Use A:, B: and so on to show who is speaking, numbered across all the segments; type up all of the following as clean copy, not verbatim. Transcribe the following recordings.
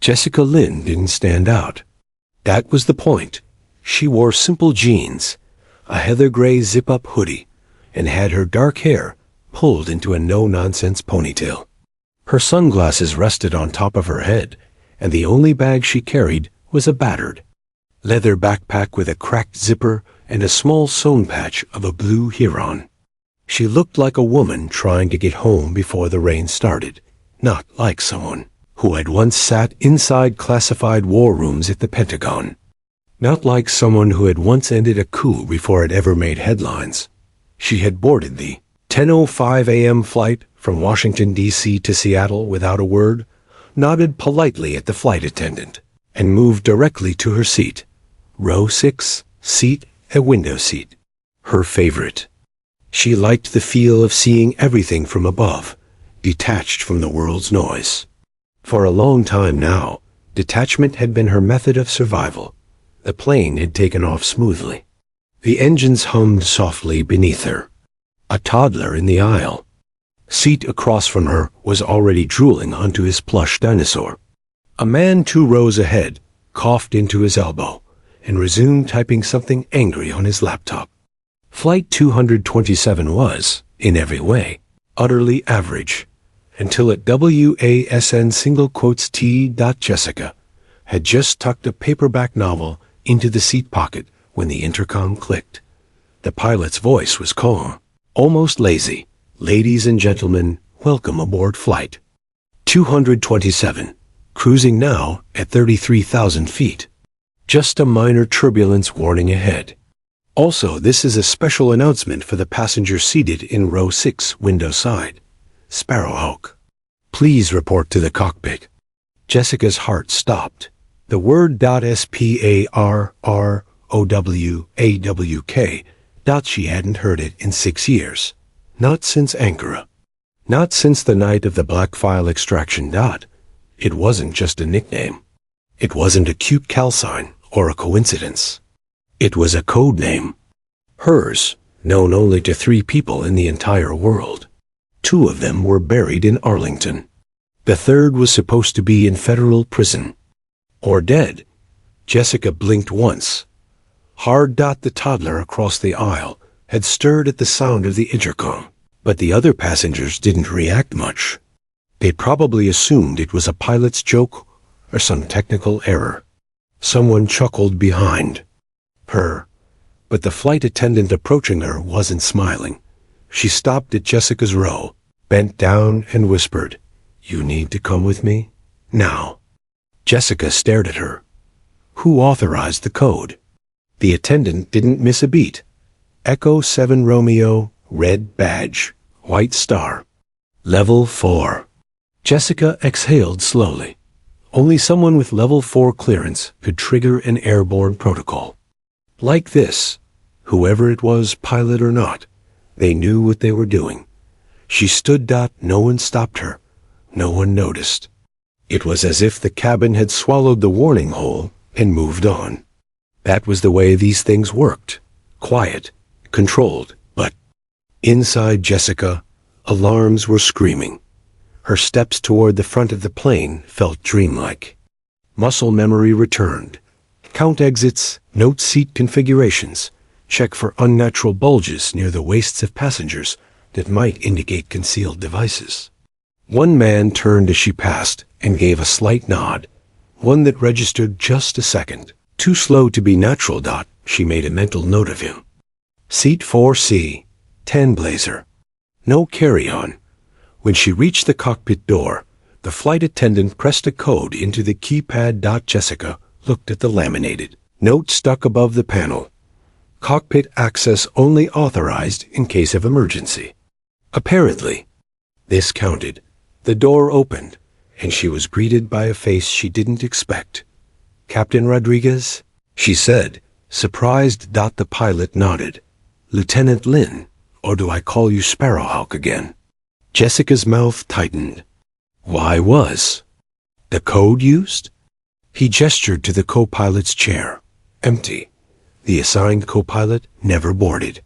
A: Jessica Lynn didn't stand out. That was the point. She wore simple jeans, a heather gray zip-up hoodie, and had her dark hair pulled into a no-nonsense ponytail. Her sunglasses rested on top of her head, and the only bag she carried was a battered leather backpack with a cracked zipper and a small sewn patch of a blue Huron. She looked like a woman trying to get home before the rain started, not like someone who had once sat inside classified war rooms at the Pentagon, not like someone who had once ended a coup before it ever made headlines. She had boarded the 10:05 a.m. flight from Washington, D.C. to Seattle without a word, nodded politely at the flight attendant, and moved directly to her seat. Row 6, seat, a window seat. Her favorite. She liked the feel of seeing everything from above, detached from the world's noise. For a long time now, detachment had been her method of survival. The plane had taken off smoothly. The engines hummed softly beneath her. A toddler in the aisle. Seat across from her was already drooling onto his plush dinosaur. A man 2 rows ahead coughed into his elbow and resumed typing something angry on his laptop. Flight 227 was, in every way, utterly average, until at WASN single quotes T. Jessica had just tucked a paperback novel into the seat pocket when the intercom clicked. The pilot's voice was calm, almost lazy. Ladies and gentlemen, welcome aboard flight 227, cruising now at 33,000 feet. Just a minor turbulence warning ahead. Also, this is a special announcement for the passenger seated in row 6, window side. Sparrowhawk. Please report to the cockpit. Jessica's heart stopped. The word "sparrowawk" she hadn't heard it in 6 years. Not since Ankara. Not since the night of the black file extraction. It wasn't just a nickname. It wasn't a cute calsign or a coincidence. It was a code name. Hers, known only to 3 people in the entire world. 2 of them were buried in Arlington. The 3rd was supposed to be in federal prison. Or dead. Jessica blinked once. The toddler across the aisle had stirred at the sound of the intercom, but the other passengers didn't react much. They probably assumed it was a pilot's joke or some technical error. Someone chuckled behind her, but the flight attendant approaching her wasn't smiling. She stopped at Jessica's row, bent down and whispered, "You need to come with me? Now." Jessica stared at her. Who authorized the code? The attendant didn't miss a beat. Echo 7 Romeo, red badge, white star. Level 4. Jessica exhaled slowly. Only someone with level 4 clearance could trigger an airborne protocol. Like this, whoever it was, pilot or not, they knew what they were doing. She stood. No one stopped her. No one noticed. It was as if the cabin had swallowed the warning hole and moved on. That was the way these things worked. Quiet, controlled, but inside Jessica, alarms were screaming. Her steps toward the front of the plane felt dreamlike. Muscle memory returned. Count exits, note seat configurations, check for unnatural bulges near the waists of passengers that might indicate concealed devices. One man turned as she passed and gave a slight nod, one that registered just a second. Too slow to be natural. She made a mental note of him. Seat 4C, 10 blazer. No carry-on. When she reached the cockpit door, the flight attendant pressed a code into the keypad. Jessica looked at the laminated note stuck above the panel. Cockpit access only authorized in case of emergency. Apparently, this counted. The door opened, and she was greeted by a face she didn't expect. "Captain Rodriguez?" she said, surprised. The pilot nodded. "Lieutenant Lynn, or do I call you Sparrowhawk again?" Jessica's mouth tightened. Why was the code used? He gestured to the co-pilot's chair. Empty. The assigned co-pilot never boarded.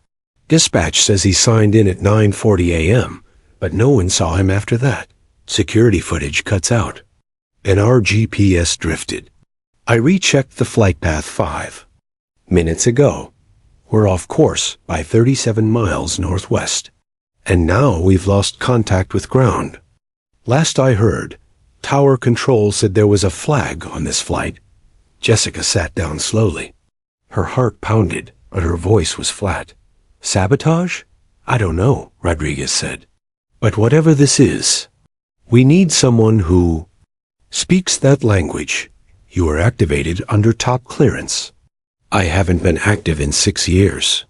A: Dispatch says he signed in at 9:40 a.m., but no one saw him after that. Security footage cuts out. and our GPS drifted. I rechecked the flight path 5 minutes ago. We're off course by 37 miles northwest, and now we've lost contact with ground. Last I heard, tower control said there was a flag on this flight. Jessica sat down slowly. Her heart pounded, but her voice was flat. Sabotage? I don't know, Rodriguez said. But whatever this is, we need someone who speaks that language. You are activated under top clearance. I haven't been active in 6 years.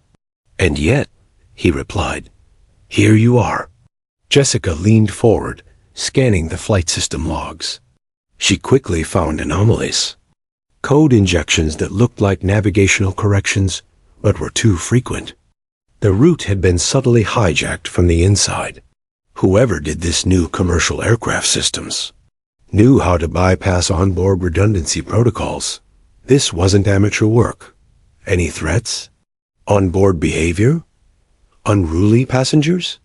A: And yet, he replied, here you are. Jessica leaned forward, scanning the flight system logs. She quickly found anomalies. Code injections that looked like navigational corrections, but were too frequent. The route had been subtly hijacked from the inside. Whoever did this knew commercial aircraft systems, knew how to bypass onboard redundancy protocols. This wasn't amateur work. Any threats? Onboard behavior? Unruly passengers?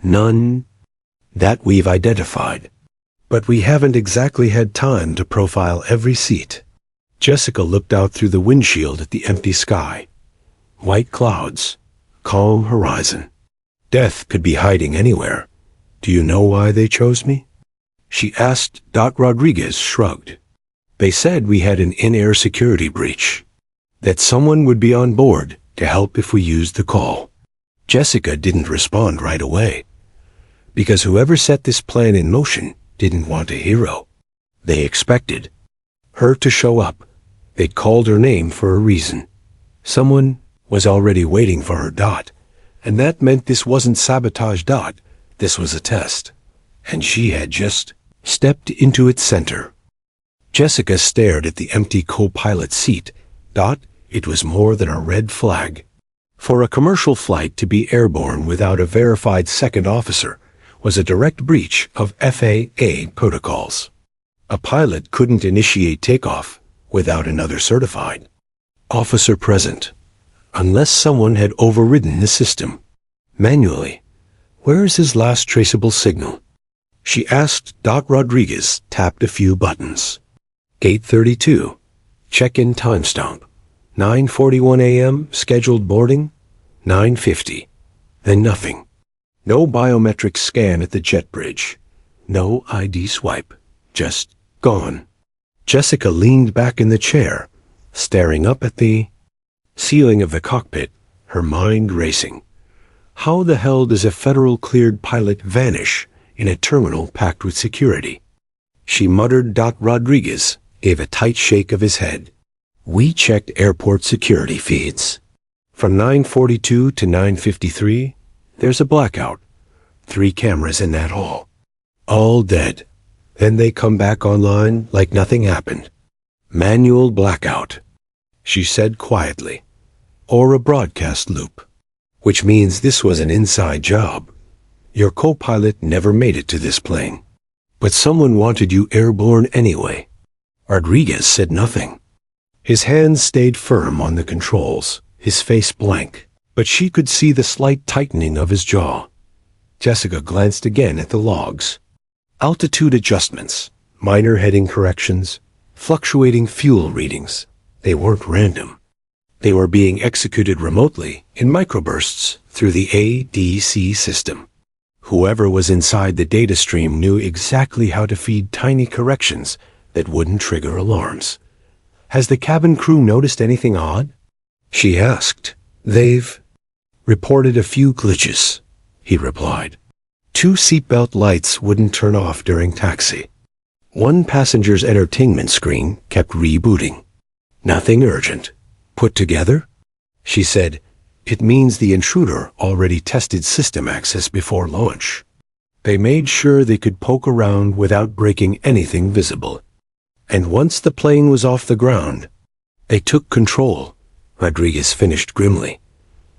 A: None that we've identified. But we haven't exactly had time to profile every seat. Jessica looked out through the windshield at the empty sky. White clouds, calm horizon. Death could be hiding anywhere. Do you know why they chose me? She asked. Doc Rodriguez shrugged. They said we had an in-air security breach, that someone would be on board to help if we used the call. Jessica didn't respond right away, because whoever set this plan in motion didn't want a hero. They expected her to show up. They'd called her name for a reason. Someone was already waiting for her. And that meant this wasn't sabotage. This was a test, and she had just stepped into its center. Jessica stared at the empty co-pilot seat. It was more than a red flag. For a commercial flight to be airborne without a verified second officer was a direct breach of FAA protocols. A pilot couldn't initiate takeoff without another certified officer present, unless someone had overridden the system manually. Where is his last traceable signal? She asked. Doc Rodriguez tapped a few buttons. Gate 32. Check-in timestamp. 9:41 a.m. Scheduled boarding. 9:50. Then nothing. No biometric scan at the jet bridge. No ID swipe. Just gone. Jessica leaned back in the chair, staring up at the ceiling of the cockpit, her mind racing. How the hell does a federal-cleared pilot vanish in a terminal packed with security? She muttered. Doc Rodriguez gave a tight shake of his head. We checked airport security feeds. From 9:42 to 9:53, there's a blackout. 3 cameras in that hall. All dead. Then they come back online like nothing happened. Manual blackout, she said quietly. Or a broadcast loop. Which means this was an inside job. Your co-pilot never made it to this plane. But someone wanted you airborne anyway. Rodriguez said nothing. His hands stayed firm on the controls, his face blank. But she could see the slight tightening of his jaw. Jessica glanced again at the logs. Altitude adjustments, minor heading corrections, fluctuating fuel readings. They weren't random. They were being executed remotely in microbursts through the ADC system. Whoever was inside the data stream knew exactly how to feed tiny corrections that wouldn't trigger alarms. Has the cabin crew noticed anything odd? She asked. They've reported a few glitches, he replied. 2 seatbelt lights wouldn't turn off during taxi. 1 passenger's entertainment screen kept rebooting. Nothing urgent. Put together? She said. It means the intruder already tested system access before launch. They made sure they could poke around without breaking anything visible. And once the plane was off the ground, they took control, Rodriguez finished grimly.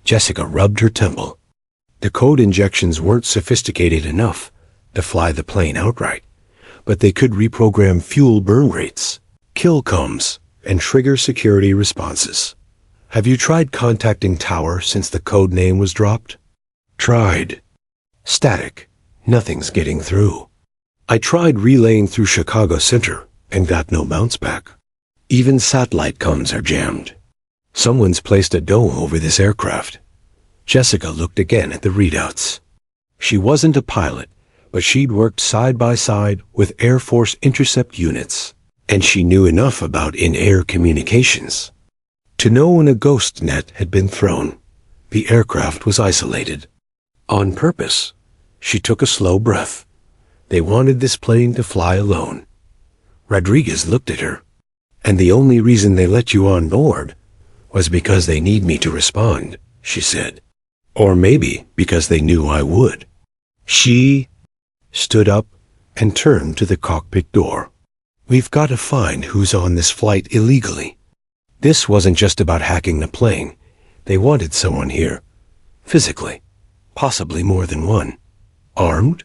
A: Jessica rubbed her temple. The code injections weren't sophisticated enough to fly the plane outright, but they could reprogram fuel burn rates, kill comms, and trigger security responses. Have you tried contacting Tower since the code name was dropped? Tried. Static. Nothing's getting through. I tried relaying through Chicago Center and got no bounce back. Even satellite comms are jammed. Someone's placed a dome over this aircraft. Jessica looked again at the readouts. She wasn't a pilot, but she'd worked side by side with Air Force intercept units, and she knew enough about in-air communications to know when a ghost net had been thrown. The aircraft was isolated. On purpose, she took a slow breath. They wanted this plane to fly alone. Rodriguez looked at her. And the only reason they let you on board was because they need me to respond, she said. Or maybe because they knew I would. She stood up and turned to the cockpit door. We've got to find who's on this flight illegally. This wasn't just about hacking the plane. They wanted someone here. Physically. Possibly more than one. Armed?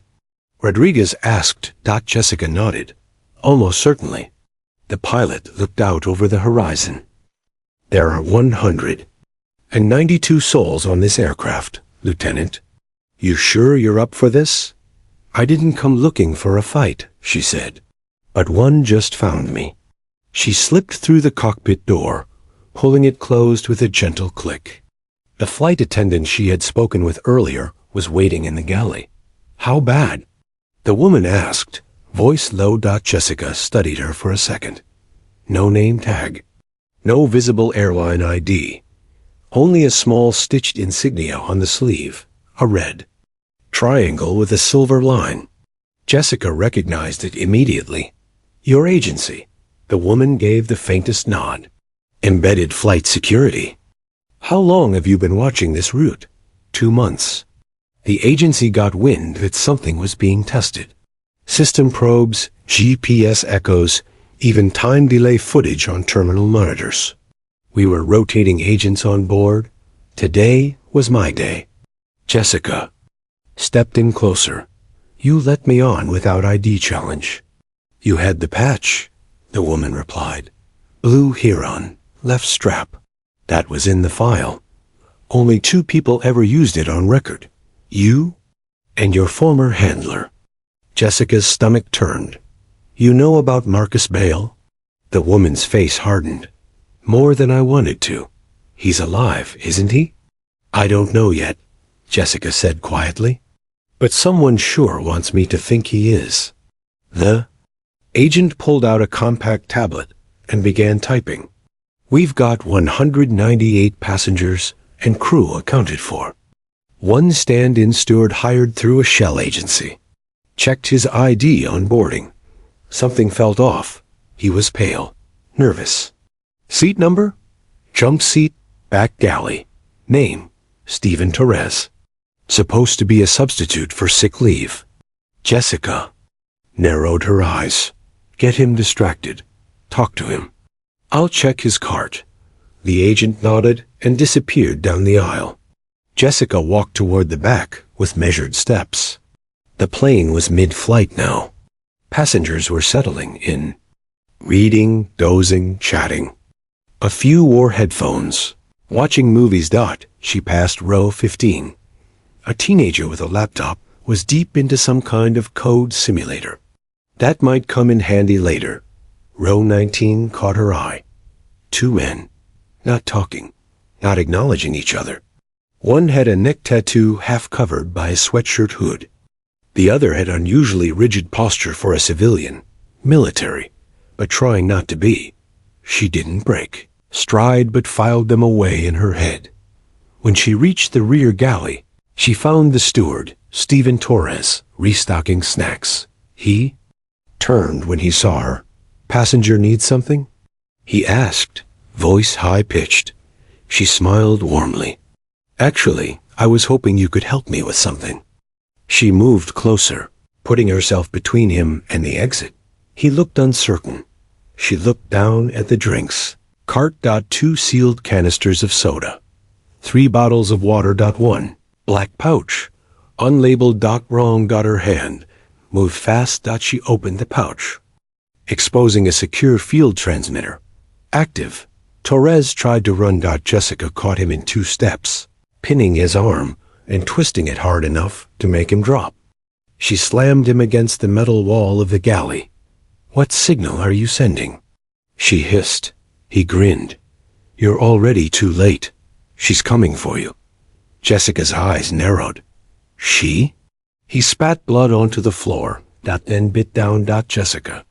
A: Rodriguez asked. Jessica nodded. Almost certainly. The pilot looked out over the horizon. There are 192 souls on this aircraft, Lieutenant. You sure you're up for this? I didn't come looking for a fight, she said. But one just found me. She slipped through the cockpit door, pulling it closed with a gentle click. The flight attendant she had spoken with earlier was waiting in the galley. How bad? The woman asked, voice low. Jessica studied her for a second. No name tag. No visible airline ID. Only a small stitched insignia on the sleeve, a red triangle with a silver line. Jessica recognized it immediately. Your agency. The woman gave the faintest nod. Embedded flight security. How long have you been watching this route? 2 months. The agency got wind that something was being tested. System probes, GPS echoes, even time delay footage on terminal monitors. We were rotating agents on board. Today was my day. Jessica stepped in closer. You let me on without ID challenge. You had the patch, the woman replied. Blue Heron, left strap. That was in the file. Only 2 people ever used it on record. You and your former handler. Jessica's stomach turned. You know about Marcus Bale? The woman's face hardened. More than I wanted to. He's alive, isn't he? I don't know yet, Jessica said quietly. But someone sure wants me to think he is. The agent pulled out a compact tablet and began typing. We've got 198 passengers and crew accounted for. 1 stand-in steward hired through a shell agency. Checked his ID on boarding. Something felt off. He was pale, nervous. Seat number? Jump seat, back galley. Name, Stephen Torres. Supposed to be a substitute for sick leave. Jessica narrowed her eyes. Get him distracted. Talk to him. I'll check his cart. The agent nodded and disappeared down the aisle. Jessica walked toward the back with measured steps. The plane was mid-flight now. Passengers were settling in. Reading, dozing, chatting. A few wore headphones. Watching movies. She passed row 15. A teenager with a laptop was deep into some kind of code simulator. That might come in handy later. Row 19 caught her eye. 2 men. Not talking. Not acknowledging each other. One had a neck tattoo half covered by a sweatshirt hood. The other had unusually rigid posture for a civilian. Military. But trying not to be. She didn't break stride but filed them away in her head. When she reached the rear galley, she found the steward, Stephen Torres, restocking snacks. He turned when he saw her. Passenger need something? He asked, voice high-pitched. She smiled warmly. Actually, I was hoping you could help me with something. She moved closer, putting herself between him and the exit. He looked uncertain. She looked down at the drinks. Cart. 2 sealed canisters of soda. 3 bottles of water. 1 black pouch. Unlabeled. Wrong. Her hand moved fast. She opened the pouch, exposing a secure field transmitter. Active. Torres tried to run. Jessica caught him in 2 steps, pinning his arm and twisting it hard enough to make him drop. She slammed him against the metal wall of the galley. "What signal are you sending?" she hissed. He grinned. "You're already too late. She's coming for you." Jessica's eyes narrowed. She? He spat blood onto the floor, then bit down. Jessica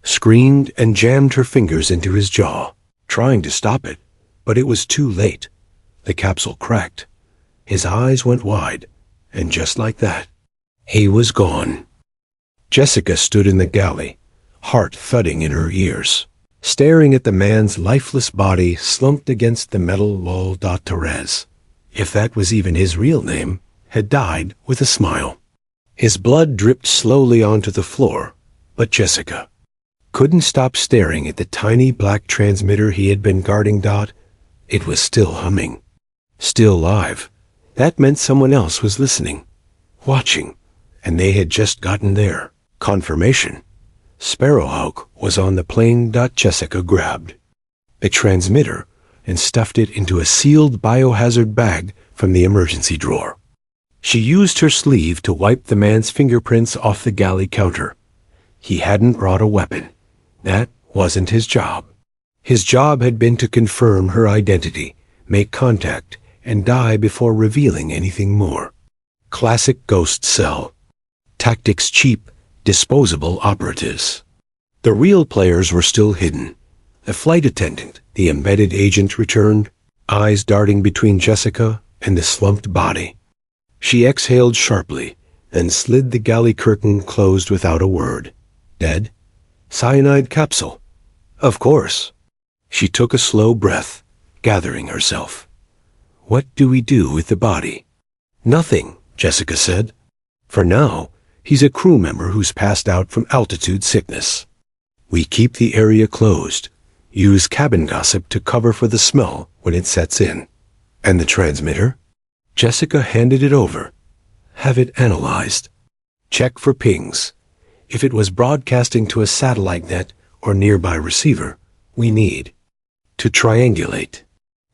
A: screamed and jammed her fingers into his jaw, trying to stop it, but it was too late. The capsule cracked. His eyes went wide, and just like that, he was gone. Jessica stood in the galley, heart thudding in her ears, staring at the man's lifeless body slumped against the metal wall. Therese, if that was even his real name, had died with a smile. His blood dripped slowly onto the floor, but Jessica couldn't stop staring at the tiny black transmitter he had been guarding. It was still humming, still live. That meant someone else was listening, watching, and they had just gotten their confirmation. Sparrowhawk was on the plane. Jessica grabbed the transmitter and stuffed it into a sealed biohazard bag from the emergency drawer. She used her sleeve to wipe the man's fingerprints off the galley counter. He hadn't brought a weapon. That wasn't his job. His job had been to confirm her identity, make contact, and die before revealing anything more. Classic ghost cell. Tactics cheap, disposable operatives. The real players were still hidden. The flight attendant, the embedded agent, returned, eyes darting between Jessica and the slumped body. She exhaled sharply, then slid the galley curtain closed without a word. Dead? Cyanide capsule? Of course. She took a slow breath, gathering herself. What do we do with the body? Nothing, Jessica said. For now, he's a crew member who's passed out from altitude sickness. We keep the area closed, use cabin gossip to cover for the smell when it sets in. And the transmitter? Jessica handed it over. Have it analyzed. Check for pings. If it was broadcasting to a satellite net or nearby receiver, we need to triangulate.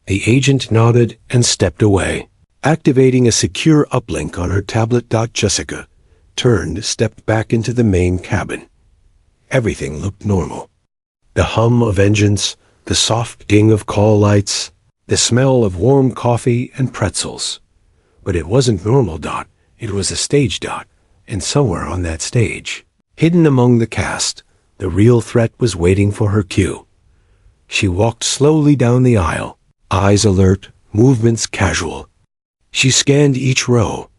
A: The agent nodded and stepped away, activating a secure uplink on her tablet. Jessica turned, stepped back into the main cabin. Everything looked normal. The hum of engines, the soft ding of call lights, the smell of warm coffee and pretzels. But it wasn't normal. It was a stage. And somewhere on that stage, hidden among the cast, the real threat was waiting for her cue. She walked slowly down the aisle, eyes alert, movements casual. She scanned each row,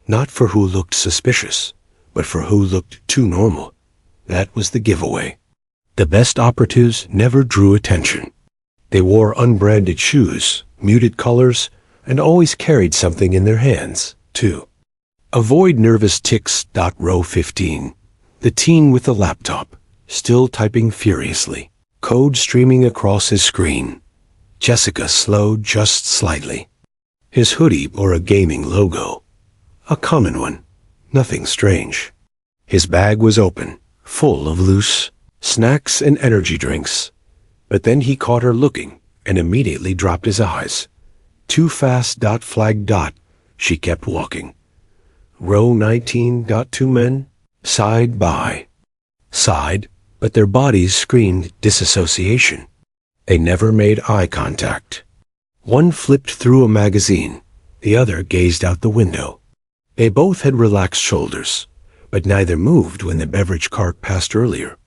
A: not for who looked suspicious, but for who looked too normal. That was the giveaway. The best operatives never drew attention. They wore unbranded shoes, muted colors, and always carried something in their hands, too. Avoid nervous tics. Row 15. The teen with the laptop, still typing furiously, code streaming across his screen. Jessica slowed just slightly. His hoodie bore a gaming logo. A common one, nothing strange. His bag was open, full of loose snacks and energy drinks. But then he caught her looking and immediately dropped his eyes. Too fast. Flag. She kept walking. Row 19. Two men, side by side, but their bodies screamed disassociation. They never made eye contact. One flipped through a magazine, the other gazed out the window. They both had relaxed shoulders, but neither moved when the beverage cart passed earlier.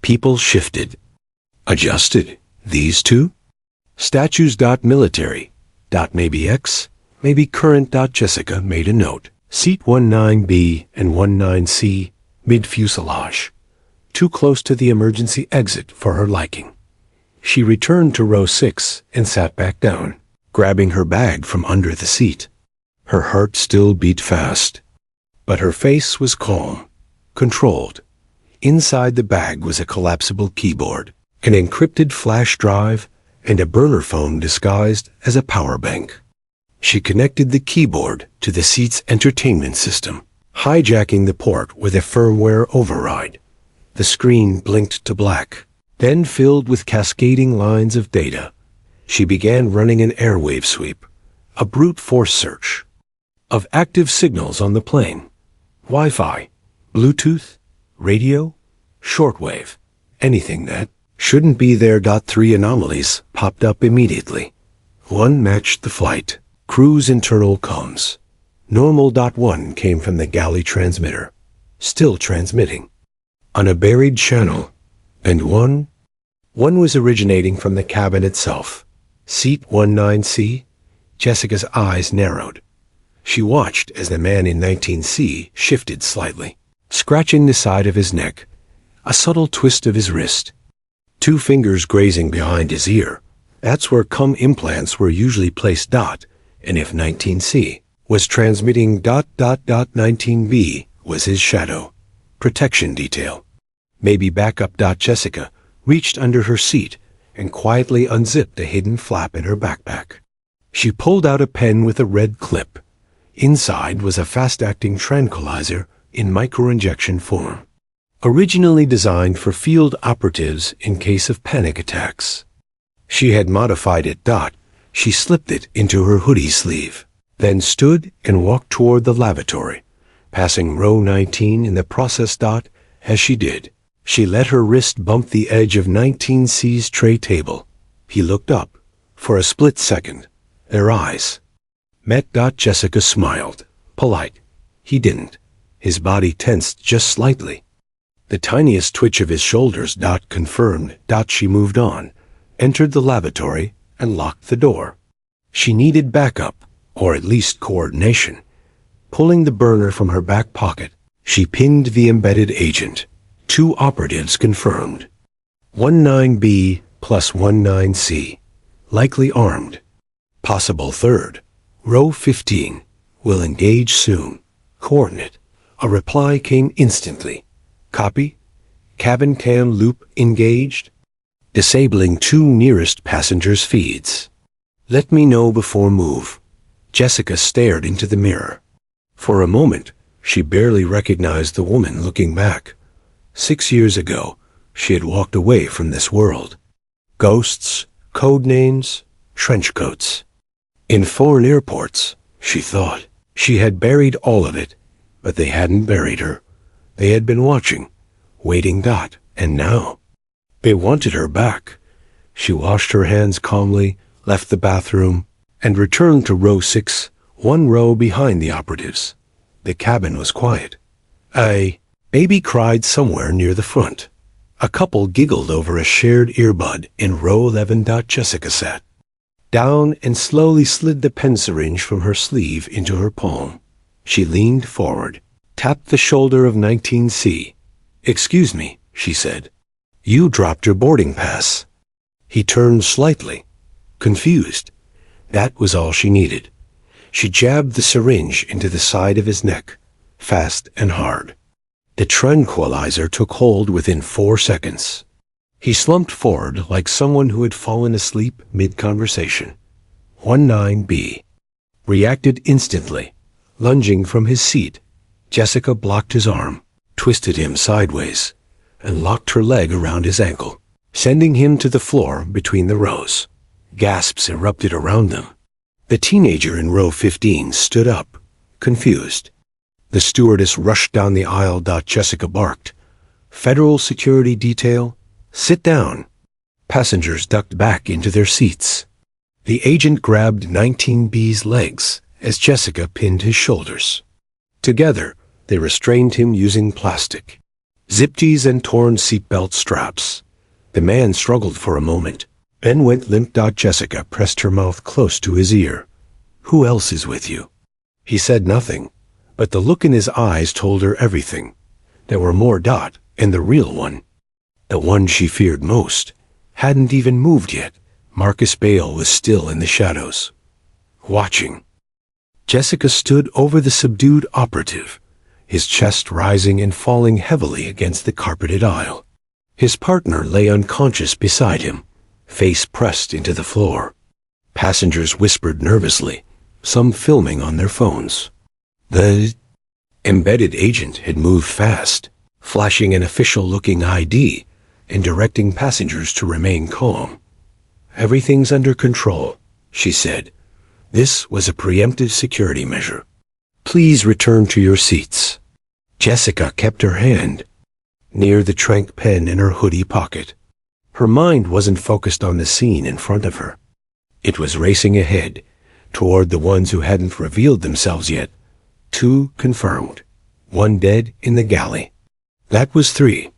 A: People shifted, adjusted. These two? Statues. Military. Maybe X, maybe current. Jessica made a note. Seat 19B and 19C, mid-fuselage. Too close to the emergency exit for her liking. She returned to row 6 and sat back down, grabbing her bag from under the seat. Her heart still beat fast, but her face was calm, controlled. Inside the bag was a collapsible keyboard, an encrypted flash drive, and a burner phone disguised as a power bank. She connected the keyboard to the seat's entertainment system, hijacking the port with a firmware override. The screen blinked to black, then filled with cascading lines of data. She began running an airwave sweep, a brute force search of active signals on the plane. Wi-Fi, Bluetooth, radio, shortwave, anything that shouldn't be there. Three anomalies popped up immediately. One matched the flight, crew's internal comms. Normal. One came from the galley transmitter, still transmitting, on a buried channel, and one was originating from the cabin itself. Seat 19C. Jessica's eyes narrowed. She watched as the man in 19C shifted slightly, scratching the side of his neck, a subtle twist of his wrist, two fingers grazing behind his ear. That's where implants were usually placed. And if 19C was transmitting. 19B was his shadow, protection detail, maybe backup. Jessica reached under her seat and quietly unzipped a hidden flap in her backpack. She pulled out a pen with a red clip. Inside was a fast-acting tranquilizer in microinjection form, originally designed for field operatives in case of panic attacks. She had modified it. She slipped it into her hoodie sleeve, then stood and walked toward the lavatory, passing row 19 in the process. As she did, she let her wrist bump the edge of 19C's tray table. He looked up. For a split second, their eyes met. Jessica smiled, polite. He didn't. His body tensed just slightly. The tiniest twitch of his shoulders. Confirmed. She moved on, entered the lavatory, and locked the door. She needed backup, or at least coordination. Pulling the burner from her back pocket, she pinged the embedded agent. Two operatives confirmed. 19B plus 19C, likely armed. Possible third. Row 15, will engage soon. Coordinate. A reply came instantly. Copy. Cabin cam loop engaged. Disabling two nearest passengers' feeds. Let me know before move. Jessica stared into the mirror. For a moment, she barely recognized the woman looking back. 6 years ago, she had walked away from this world. Ghosts, code names, trench coats. In foreign airports, she thought. She had buried all of it, but they hadn't buried her. They had been watching, waiting. And now, they wanted her back. She washed her hands calmly, left the bathroom, and returned to row 6, one row behind the operatives. The cabin was quiet. A baby cried somewhere near the front. A couple giggled over a shared earbud in row 11. Jessica sat down and slowly slid the pen syringe from her sleeve into her palm. She leaned forward, tapped the shoulder of 19C. Excuse me, she said. You dropped your boarding pass. He turned slightly, confused. That was all she needed. She jabbed the syringe into the side of his neck, fast and hard. The tranquilizer took hold within 4 seconds. He slumped forward like someone who had fallen asleep mid-conversation. 19B reacted instantly, lunging from his seat. Jessica blocked his arm, twisted him sideways, and locked her leg around his ankle, sending him to the floor between the rows. Gasps erupted around them. The teenager in row 15 stood up, confused. The stewardess rushed down the aisle. Jessica barked. Federal security detail, sit down. Passengers ducked back into their seats. The agent grabbed 19B's legs as Jessica pinned his shoulders. Together, they restrained him using plastic, zip-tees and torn seatbelt straps. The man struggled for a moment, then went limp. Jessica pressed her mouth close to his ear. Who else is with you? He said nothing, but the look in his eyes told her everything. There were more. And the real one, the one she feared most, hadn't even moved yet. Marcus Bale was still in the shadows, watching. Jessica stood over the subdued operative, his chest rising and falling heavily against the carpeted aisle. His partner lay unconscious beside him, face pressed into the floor. Passengers whispered nervously, some filming on their phones. The embedded agent had moved fast, flashing an official-looking ID and directing passengers to remain calm. Everything's under control, she said. This was a preemptive security measure. Please return to your seats. Jessica kept her hand near the trank pen in her hoodie pocket. Her mind wasn't focused on the scene in front of her. It was racing ahead, toward the ones who hadn't revealed themselves yet. 2 confirmed. 1 dead in the galley. That was 3,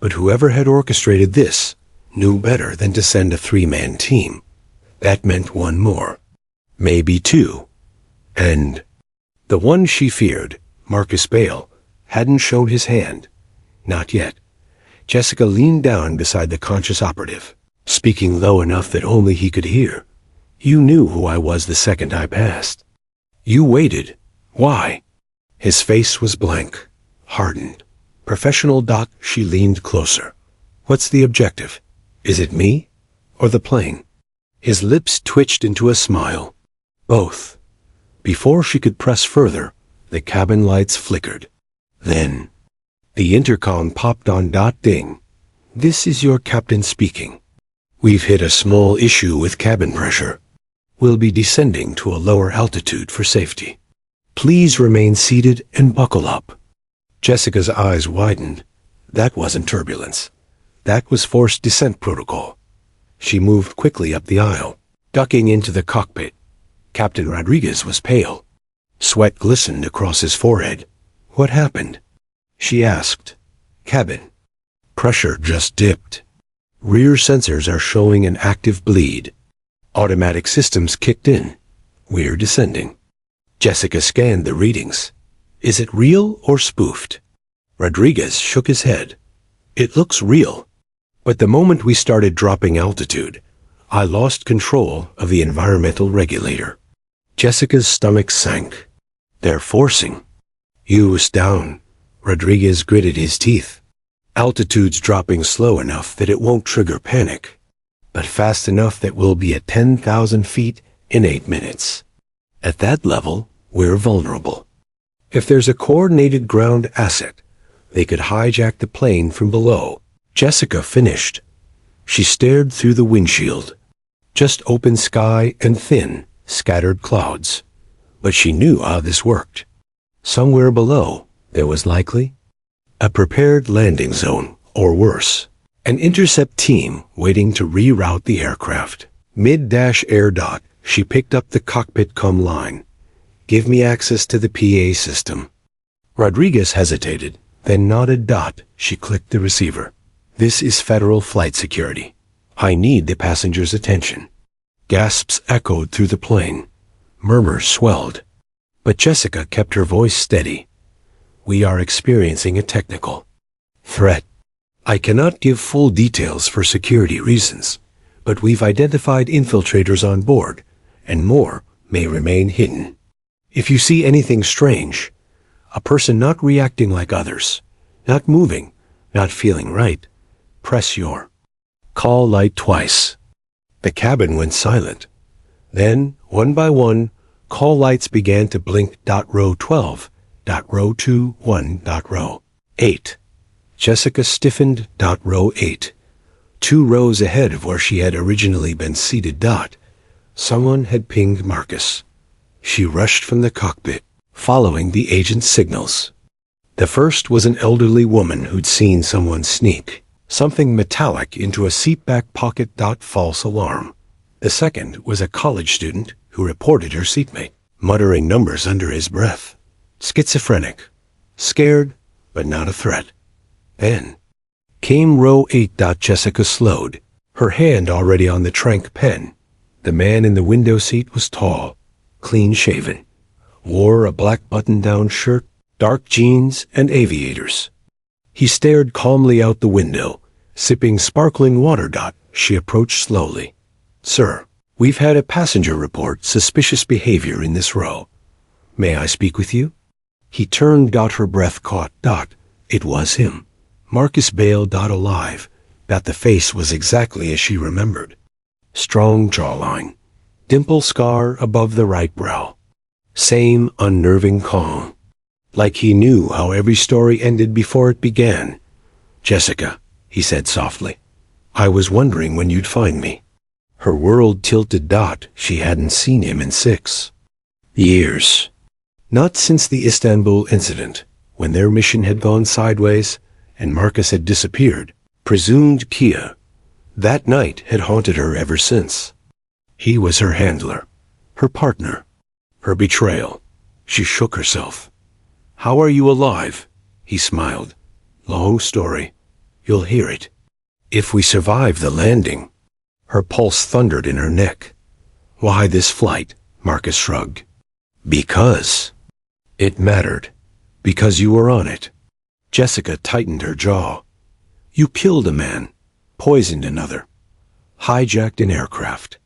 A: but whoever had orchestrated this knew better than to send a 3-man team. That meant 1 more. Maybe 2. And the one she feared, Marcus Bale, hadn't shown his hand. Not yet. Jessica leaned down beside the conscious operative, speaking low enough that only he could hear. You knew who I was the second I passed. You waited. Why? His face was blank, hardened. Professional. She leaned closer. What's the objective? Is it me or the plane? His lips twitched into a smile. Both. Before she could press further, the cabin lights flickered. Then the intercom popped on. Ding. This is your captain speaking. We've hit a small issue with cabin pressure. We'll be descending to a lower altitude for safety. Please remain seated and buckle up. Jessica's eyes widened. That wasn't turbulence. That was forced descent protocol. She moved quickly up the aisle, ducking into the cockpit. Captain Rodriguez was pale. Sweat glistened across his forehead. What happened? She asked. Cabin. Pressure just dipped. Rear sensors are showing an active bleed. Automatic systems kicked in. We're descending. Jessica scanned the readings. Is it real or spoofed? Rodriguez shook his head. It looks real. But the moment we started dropping altitude, I lost control of the environmental regulator. Jessica's stomach sank. They're forcing. Use down. Rodriguez gritted his teeth. Altitude's dropping slow enough that it won't trigger panic, but fast enough that we'll be at 10,000 feet in 8 minutes. At that level, we're vulnerable. If there's a coordinated ground asset, they could hijack the plane from below. Jessica finished. She stared through the windshield. Just open sky and thin, scattered clouds. But she knew how this worked. Somewhere below, there was likely a prepared landing zone, or worse, an intercept team waiting to reroute the aircraft. Mid-air. She picked up the cockpit comm line. Give me access to the PA system. Rodriguez hesitated, then nodded. She clicked the receiver. This is Federal Flight Security. I need the passenger's attention. Gasps echoed through the plane. Murmurs swelled. But Jessica kept her voice steady. We are experiencing a technical threat. I cannot give full details for security reasons, but we've identified infiltrators on board, and more may remain hidden. If you see anything strange, a person not reacting like others, not moving, not feeling right, press your call light twice. The cabin went silent. Then, one by one, call lights began to blink. Row 12, row 2, 1, row 8. Jessica stiffened. Row 8. 2 rows ahead of where she had originally been seated. Someone had pinged Marcus. She rushed from the cockpit, following the agent's signals. The first was an elderly woman who'd seen someone sneak something metallic into a seatback pocket. False alarm. The second was a college student who reported her seatmate, muttering numbers under his breath. Schizophrenic. Scared, but not a threat. Then came row 8. Jessica slowed, her hand already on the trank pen. The man in the window seat was tall, clean-shaven, wore a black button-down shirt, dark jeans, and aviators. He stared calmly out the window, sipping sparkling water. She approached slowly. Sir, we've had a passenger report suspicious behavior in this row. May I speak with you? He turned. Her breath caught. It was him. Marcus Bale. Alive. The face was exactly as she remembered. Strong jawline. Dimple scar above the right brow. Same unnerving calm. Like he knew how every story ended before it began. Jessica, he said softly. I was wondering when you'd find me. Her world tilted. She hadn't seen him in 6 years. Not since the Istanbul incident, when their mission had gone sideways and Marcus had disappeared, presumed Kia. That night had haunted her ever since. He was her handler, her partner, her betrayal. She shook herself. "How are you alive?" He smiled. "Long story. You'll hear it. If we survive the landing." Her pulse thundered in her neck. "Why this flight?" Marcus shrugged. "Because it mattered. Because you were on it." Jessica tightened her jaw. "You killed a man, poisoned another, hijacked an aircraft."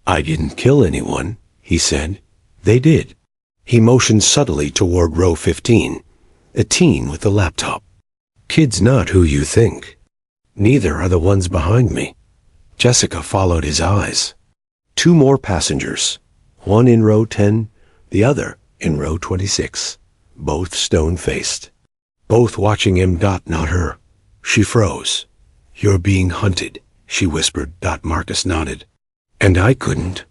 A: "I didn't kill anyone," he said. "They did." He motioned subtly toward row 15, a teen with a laptop. "Kid's not who you think. Neither are the ones behind me." Jessica followed his eyes. Two more passengers, one in row 10, the other in row 26, both stone-faced. Both watching him, not her. She froze. "You're being hunted," she whispered. Marcus nodded. "And I couldn't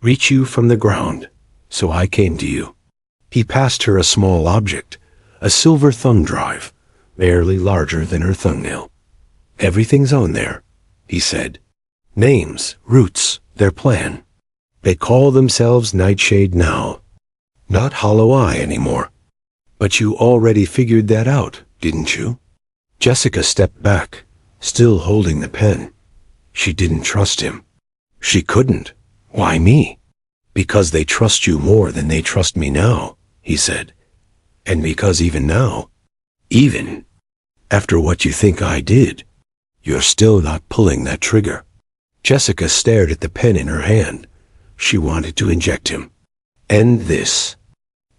A: reach you from the ground, so I came to you." He passed her a small object, a silver thumb drive, barely larger than her thumbnail. "Everything's on there," he said. "Names, routes, their plan. They call themselves Nightshade now. Not Hollow Eye anymore. But you already figured that out, didn't you?" Jessica stepped back, still holding the pen. She didn't trust him. She couldn't. "Why me?" "Because they trust you more than they trust me now," he said. "And because even now, even after what you think I did, you're still not pulling that trigger." Jessica stared at the pen in her hand. She wanted to inject him. "End this.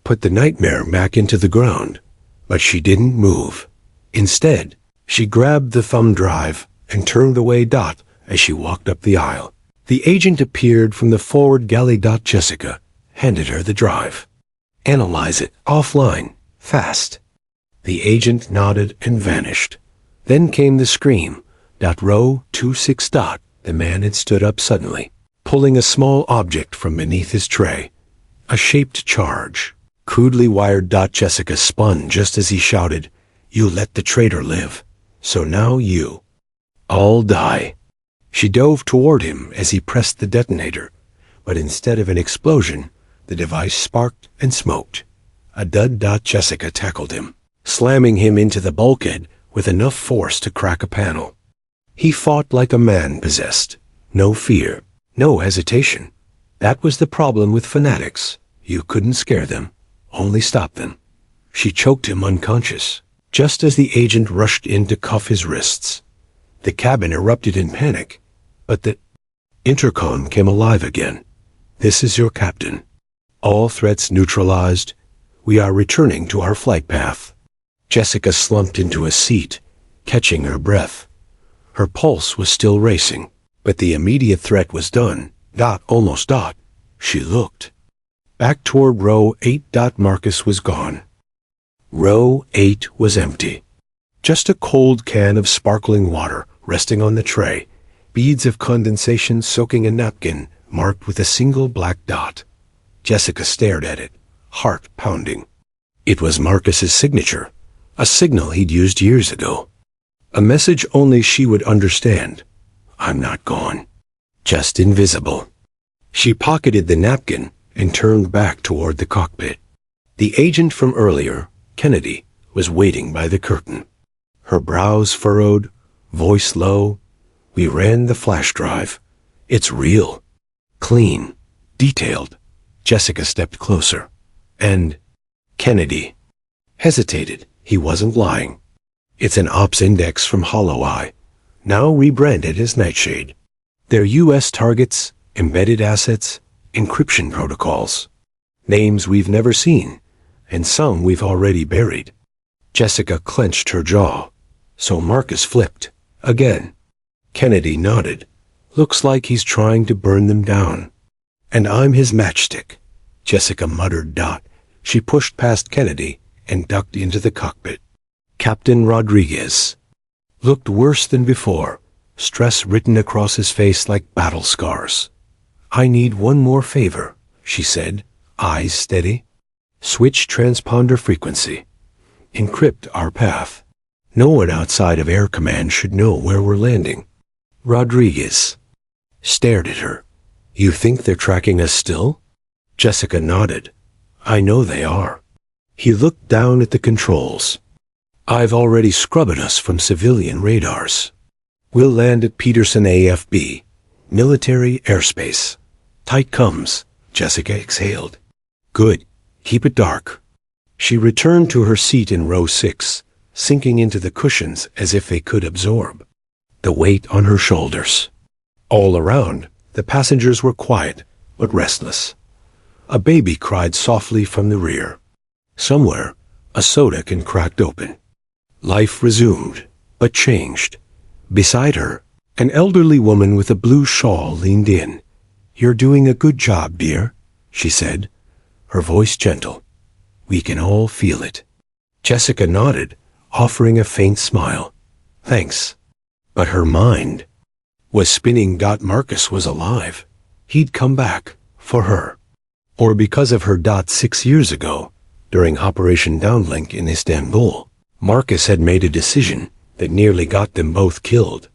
A: Put the nightmare back into the ground." But she didn't move. Instead, she grabbed the thumb drive and turned away as she walked up the aisle. The agent appeared from the forward galley. Jessica handed her the drive. "Analyze it, offline, fast." The agent nodded and vanished. Then came the scream. Row 26. The man had stood up suddenly, pulling a small object from beneath his tray. A shaped charge, crudely wired. Jessica spun just as he shouted, "You let the traitor live, so now you all die." She dove toward him as he pressed the detonator, but instead of an explosion, the device sparked and smoked. A dud. Jessica tackled him, slamming him into the bulkhead with enough force to crack a panel. He fought like a man possessed. No fear, no hesitation. That was the problem with fanatics. You couldn't scare them, only stop them. She choked him unconscious, just as the agent rushed in to cuff his wrists. The cabin erupted in panic, but the intercom came alive again. "This is your captain. All threats neutralized. We are returning to our flight path." Jessica slumped into a seat, catching her breath. Her pulse was still racing, but the immediate threat was done. Almost. She looked back toward row 8. Marcus was gone. Row 8 was empty. Just a cold can of sparkling water resting on the tray, beads of condensation soaking a napkin marked with a single black dot. Jessica stared at it, heart pounding. It was Marcus's signature, a signal he'd used years ago. A message only she would understand. "I'm not gone. Just invisible." She pocketed the napkin and turned back toward the cockpit. The agent from earlier, Kennedy, was waiting by the curtain. Her brows furrowed, voice low. "We ran the flash drive. It's real. Clean. Detailed." Jessica stepped closer. "And Kennedy hesitated. He wasn't lying. "It's an ops index from Hollow Eye, now rebranded as Nightshade. They're U.S. targets, embedded assets, encryption protocols. Names we've never seen, and some we've already buried." Jessica clenched her jaw. So Marcus flipped. Again. Kennedy nodded. "Looks like he's trying to burn them down." "And I'm his matchstick," Jessica muttered. She pushed past Kennedy and ducked into the cockpit. Captain Rodriguez looked worse than before, stress written across his face like battle scars. "I need one more favor," she said, eyes steady. "Switch transponder frequency. Encrypt our path. No one outside of Air Command should know where we're landing. Rodriguez stared at her. You think they're tracking us still? Jessica nodded. I know they are. He looked down at the controls. I've already scrubbed us from civilian radars. We'll land at Peterson AFB, military airspace. Tight comes, Jessica exhaled. Good. Keep it dark. She returned to her seat in row 6, sinking into the cushions as if they could absorb the weight on her shoulders. All around, the passengers were quiet but restless. A baby cried softly from the rear. Somewhere, a soda can cracked open. Life resumed, but changed. Beside her, an elderly woman with a blue shawl leaned in. You're doing a good job, dear, she said, her voice gentle. We can all feel it. Jessica nodded, offering a faint smile. Thanks. But her mind was spinning. Marcus was alive. He'd come back for her. Or because of her. 6 years ago, during Operation Downlink in Istanbul, Marcus had made a decision that nearly got them both killed.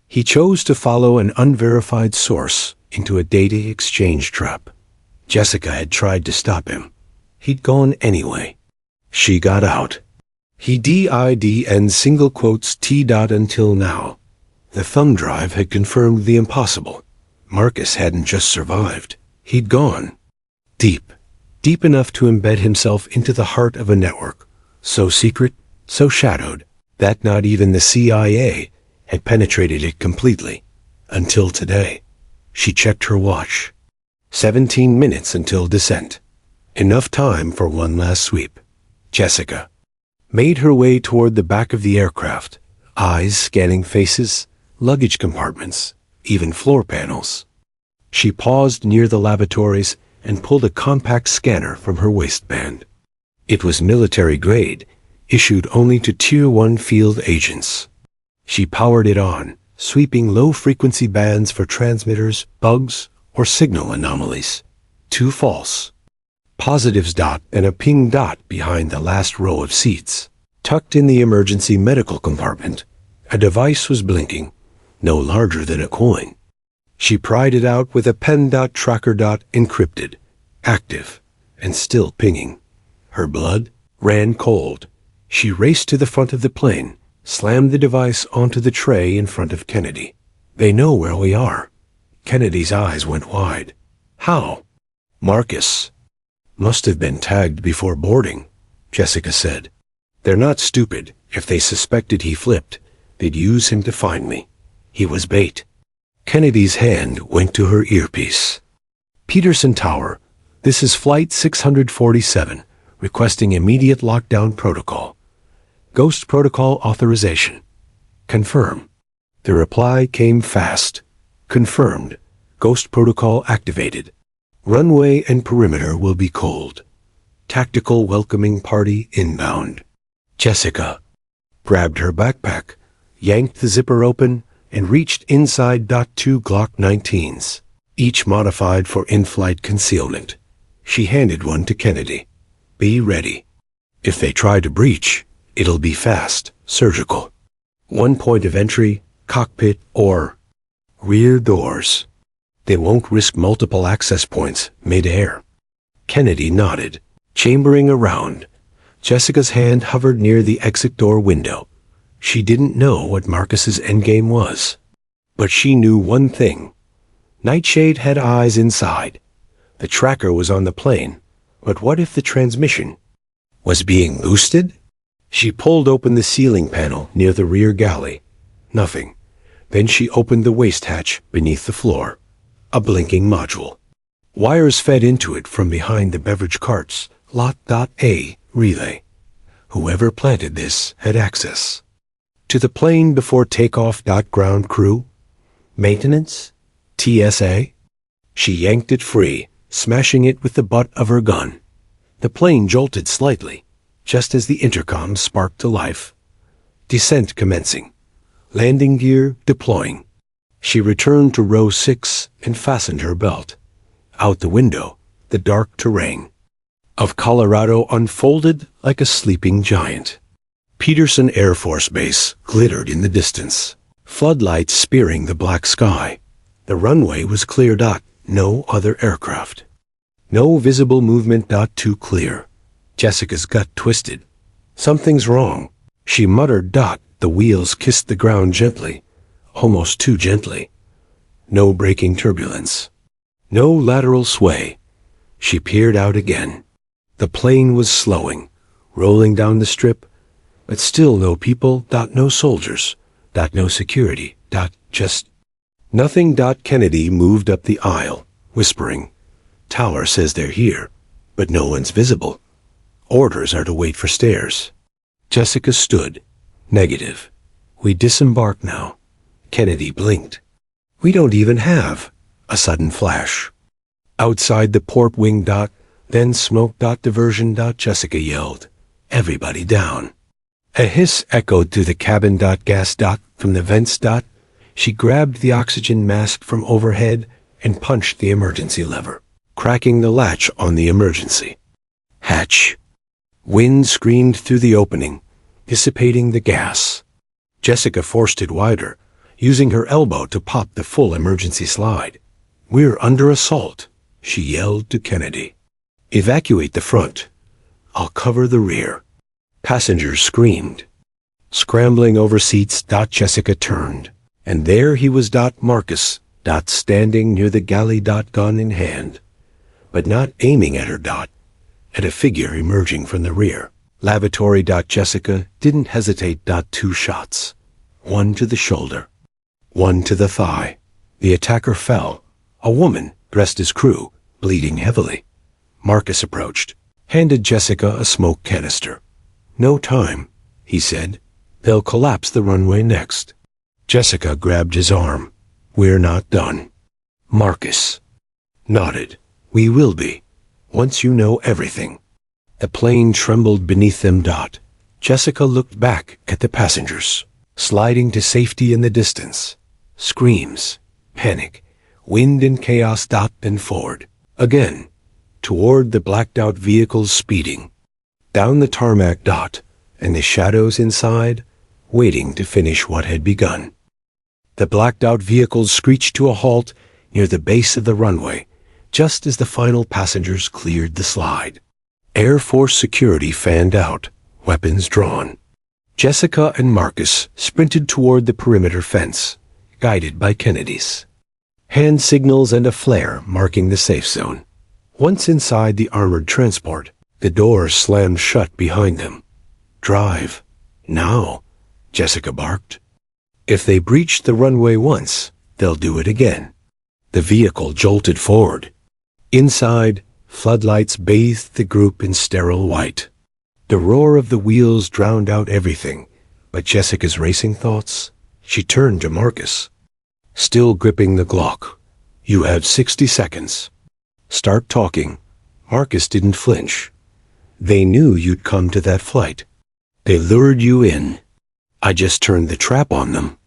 A: He chose to follow an unverified source into a data exchange trap. Jessica had tried to stop him. He'd gone anyway. She got out. He did single quotes T. Until now. The thumb drive had confirmed the impossible. Marcus hadn't just survived. He'd gone. Deep. Deep enough to embed himself into the heart of a network. So secret, so shadowed, that not even the CIA had penetrated it completely. Until today. She checked her watch. 17 minutes until descent. Enough time for one last sweep. Jessica made her way toward the back of the aircraft, eyes scanning faces, luggage compartments, even floor panels. She paused near the lavatories and pulled a compact scanner from her waistband. It was military grade, issued only to Tier 1 field agents. She powered it on, sweeping low-frequency bands for transmitters, bugs, or signal anomalies. 2 false positives. And a ping dot behind the last row of seats. Tucked in the emergency medical compartment, a device was blinking, no larger than a coin. She pried it out with a pen. Tracker. Encrypted, active, and still pinging. Her blood ran cold. She raced to the front of the plane, slammed the device onto the tray in front of Kennedy. They know where we are. Kennedy's eyes went wide. How? Marcus must have been tagged before boarding, Jessica said. They're not stupid. If they suspected he flipped, they'd use him to find me. He was bait. Kennedy's hand went to her earpiece. Peterson Tower, this is Flight 647, requesting immediate lockdown protocol. Ghost protocol authorization. Confirm. The reply came fast. Confirmed. Ghost protocol activated. Runway and perimeter will be cold. Tactical welcoming party inbound. Jessica grabbed her backpack, yanked the zipper open, and reached inside. 2 Glock 19s, each modified for in-flight concealment. She handed one to Kennedy. Be ready. If they try to breach, it'll be fast, surgical. One point of entry, cockpit, or rear doors. They won't risk multiple access points mid-air. Kennedy nodded, chambering around. Jessica's hand hovered near the exit door window. She didn't know what Marcus's endgame was. But she knew one thing. Nightshade had eyes inside. The tracker was on the plane. But what if the transmission was being boosted? She pulled open the ceiling panel near the rear galley. Nothing. Then she opened the waste hatch beneath the floor. A blinking module. Wires fed into it from behind the beverage carts. Lot. A relay. Whoever planted this had access to the plane before takeoff. Ground crew? Maintenance? TSA? She yanked it free, smashing it with the butt of her gun. The plane jolted slightly, just as the intercom sparked to life. Descent commencing. Landing gear deploying. She returned to row 6 and fastened her belt. Out the window, the dark terrain of Colorado unfolded like a sleeping giant. Peterson Air Force Base glittered in the distance, floodlights spearing the black sky. The runway was clear. No other aircraft. No visible movement. Too clear. Jessica's gut twisted. Something's wrong, she muttered. The wheels kissed the ground gently, almost too gently. No braking turbulence. No lateral sway. She peered out again. The plane was slowing, rolling down the strip, but still no people. No soldiers. No security. Just nothing. Kennedy moved up the aisle, whispering, "Tower says they're here, but no one's visible. Orders are to wait for stairs." Jessica stood. Negative. "We disembark now." Kennedy blinked. "We don't even have." A sudden flash. Outside the port wing. Then smoke. Diversion. Jessica yelled, "Everybody down." A hiss echoed through the cabin. Gas. From the vents. She grabbed the oxygen mask from overhead and punched the emergency lever, cracking the latch on the emergency hatch. Wind screamed through the opening, dissipating the gas. Jessica forced it wider, using her elbow to pop the full emergency slide. "We're under assault," she yelled to Kennedy. "Evacuate the front. I'll cover the rear." Passengers screamed, scrambling over seats. Jessica turned, and there he was. Marcus. Standing near the galley. Gun in hand, but not aiming at her. At a figure emerging from the rear. Lavatory. Jessica didn't hesitate. 2 shots. One to the shoulder, one to the thigh. The attacker fell. A woman, dressed as crew, bleeding heavily. Marcus approached, handed Jessica a smoke canister. "No time," he said. "They'll collapse the runway next." Jessica grabbed his arm. "We're not done." Marcus nodded. "We will be, once you know everything." The plane trembled beneath them. Jessica looked back at the passengers, sliding to safety in the distance. Screams, panic, wind and chaos. Then forward, again, toward the blacked-out vehicles speeding. Down the tarmac. And the shadows inside, waiting to finish what had begun. The blacked-out vehicles screeched to a halt near the base of the runway, just as the final passengers cleared the slide. Air Force security fanned out, weapons drawn. Jessica and Marcus sprinted toward the perimeter fence, guided by Kennedy's hand signals and a flare marking the safe zone. Once inside the armored transport, the doors slammed shut behind them. "Drive. Now," Jessica barked. "If they breach the runway once, they'll do it again." The vehicle jolted forward. Inside, floodlights bathed the group in sterile white. The roar of the wheels drowned out everything but Jessica's racing thoughts. She turned to Marcus, still gripping the Glock. "You have 60 seconds. Start talking." Marcus didn't flinch. "They knew you'd come to that flight. They lured you in. I just turned the trap on them."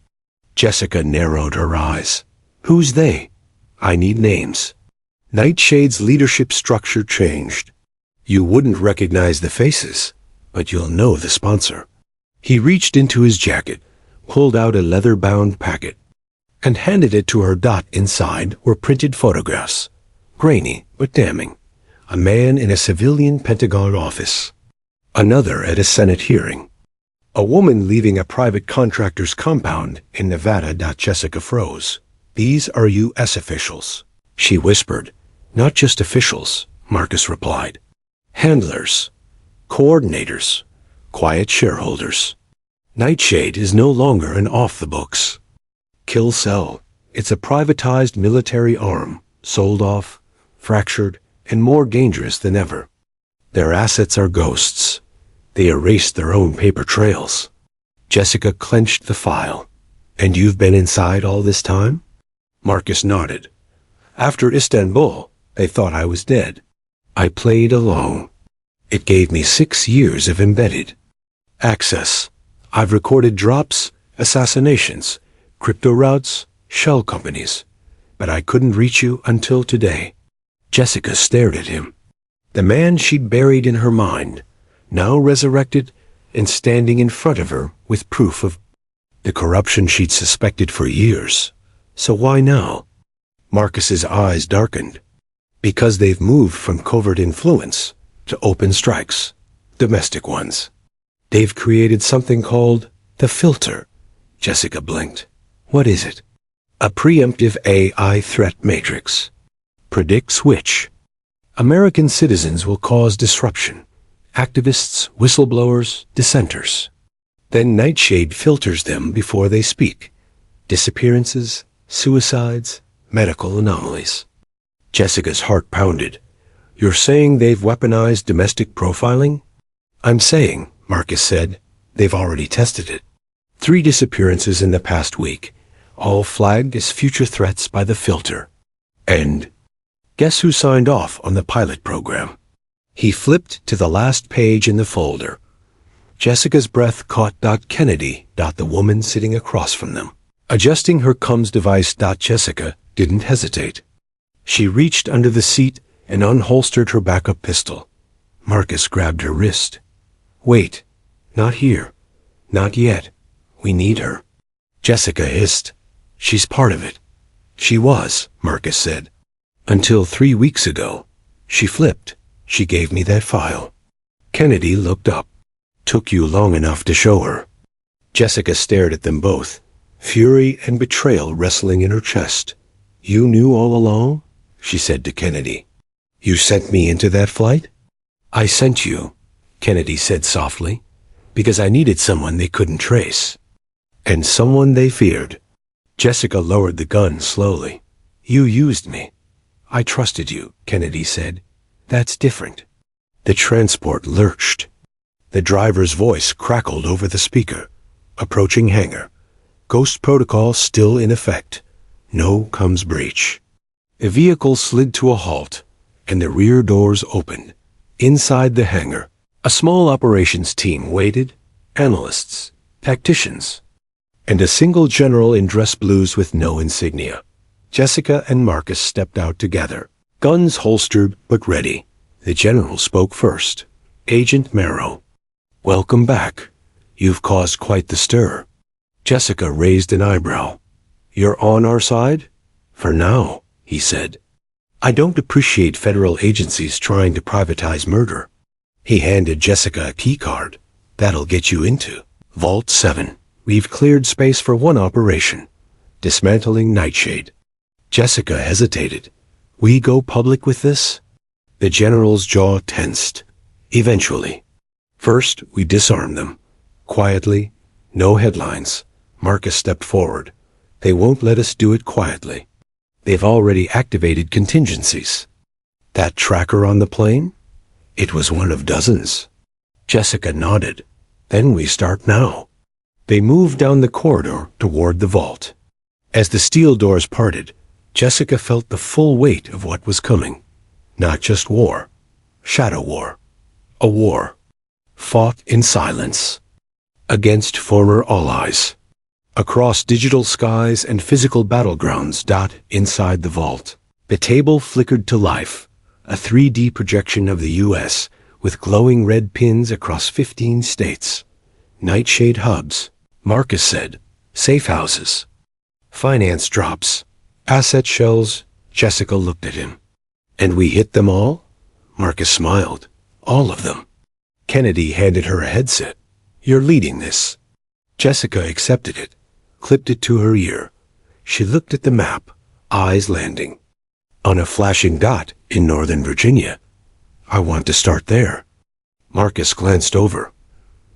A: Jessica narrowed her eyes. "Who's they? I need names." Nightshade's leadership structure changed. You wouldn't recognize the faces, but you'll know the sponsor. He reached into his jacket, pulled out a leather-bound packet, and handed it to her. Inside were printed photographs, grainy but damning. A man in a civilian Pentagon office. Another at a Senate hearing. A woman leaving a private contractor's compound in Nevada. Jessica froze. "These are U.S. officials," she whispered. "Not just officials," Marcus replied. "Handlers, coordinators, quiet shareholders. Nightshade is no longer an off-the-books kill cell. It's a privatized military arm, sold off, fractured, and more dangerous than ever. Their assets are ghosts. They erase their own paper trails." Jessica clenched the file. "And you've been inside all this time?" Marcus nodded. "After Istanbul, they thought I was dead. I played along. It gave me 6 years of embedded access. I've recorded drops, assassinations, crypto routes, shell companies, but I couldn't reach you until today." Jessica stared at him. The man she'd buried in her mind, now resurrected and standing in front of her with proof of the corruption she'd suspected for years. So why now? Marcus's eyes darkened. Because they've moved from covert influence to open strikes, domestic ones. They've created something called the filter. Jessica blinked. What is it? A preemptive AI threat matrix. Predicts which American citizens will cause disruption. Activists, whistleblowers, dissenters. Then Nightshade filters them before they speak. Disappearances, suicides, medical anomalies. Jessica's heart pounded. You're saying they've weaponized domestic profiling? I'm saying, Marcus said, they've already tested it. 3 disappearances in the past week, all flagged as future threats by the filter. And guess who signed off on the pilot program? He flipped to the last page in the folder. Jessica's breath caught Kennedy, the woman sitting across from them. Adjusting her comms device, Jessica didn't hesitate. She reached under the seat and unholstered her backup pistol. Marcus grabbed her wrist. Wait, not here. Not yet. We need her. Jessica hissed. She's part of it. She was, Marcus said. Until 3 weeks ago. She flipped. She gave me that file. Kennedy looked up. Took you long enough to show her. Jessica stared at them both, fury and betrayal wrestling in her chest. You knew all along? She said to Kennedy. You sent me into that flight? I sent you, Kennedy said softly, because I needed someone they couldn't trace. And someone they feared. Jessica lowered the gun slowly. You used me. I trusted you, Kennedy said. That's different. The transport lurched. The driver's voice crackled over the speaker. Approaching hangar. Ghost protocol still in effect. No comms breach. The vehicle slid to a halt, and the rear doors opened. Inside the hangar, a small operations team waited, analysts, tacticians, and a single general in dress blues with no insignia. Jessica and Marcus stepped out together, guns holstered but ready. The general spoke first. Agent Marrow. Welcome back. You've caused quite the stir. Jessica raised an eyebrow. You're on our side? For now, he said. I don't appreciate federal agencies trying to privatize murder. He handed Jessica a key card. That'll get you into Vault 7. We've cleared space for one operation. Dismantling Nightshade. Jessica hesitated. We go public with this? The general's jaw tensed. Eventually. First, we disarm them. Quietly. No headlines. Marcus stepped forward. They won't let us do it quietly. They've already activated contingencies. That tracker on the plane? It was one of dozens. Jessica nodded. Then we start now. They moved down the corridor toward the vault. As the steel doors parted, Jessica felt the full weight of what was coming. Not just war. Shadow war. A war. Fought in silence. Against former allies. Across digital skies and physical battlegrounds. Inside the vault. The table flickered to life. A 3D projection of the U.S. with glowing red pins across 15 states. Nightshade hubs. Marcus said. Safe houses. Finance drops. Asset shells. Jessica looked at him. And we hit them all? Marcus smiled. All of them. Kennedy handed her a headset. You're leading this. Jessica accepted it. Clipped it to her ear. She looked at the map, eyes landing on a flashing dot in Northern Virginia. I want to start there. Marcus glanced over.